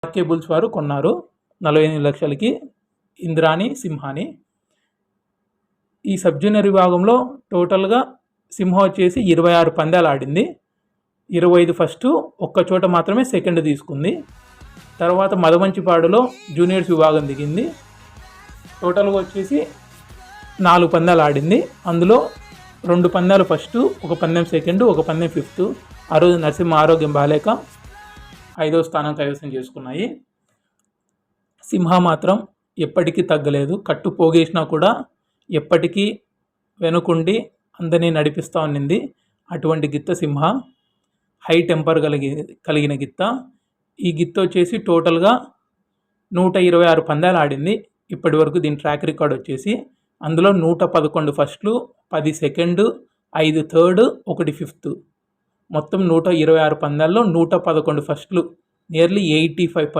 Cables వారు కొన్నారు 48 లక్షలకి ఇంద్రాణి సింహాని. ఈ సబ్ జూనియర్ విభాగంలో టోటల్గా సింహ వచ్చేసి 26 పందాలు ఆడింది. 25 ఫస్ట్, ఒక్క చోట మాత్రమే సెకండ్ తీసుకుంది. తర్వాత మదమంచిపాడులో జూనియర్స్ విభాగం దిగింది. టోటల్గా వచ్చేసి 4 పందాలు ఆడింది. అందులో 2 పందాలు ఫస్ట్, ఒక పందెం సెకండ్, ఒక పందెం ఫిఫ్త్. ఆ రోజు నరసింహ ఆరోగ్యం బాలేక 5వ స్థానం కైవసం చేసుకున్నాయి. సింహ మాత్రం ఎప్పటికీ తగ్గలేదు. కట్టు పోగేసినా కూడా ఎప్పటికీ వెనుకుండి అందరినీ నడిపిస్తూ ఉన్నింది. అటువంటి గిత్త సింహ, హై టెంపర్ కలిగిన గిత్త. ఈ గిత్త వచ్చేసి టోటల్గా 126 పందాలు ఆడింది ఇప్పటి వరకు. దీని ట్రాక్ రికార్డ్ వచ్చేసి అందులో 111 ఫస్ట్లు, 10 సెకండ్, 5 థర్డ్, 1 ఫిఫ్త్. మొత్తం 126 పందాల్లో 111 ఫస్ట్లు, నియర్లీ 85%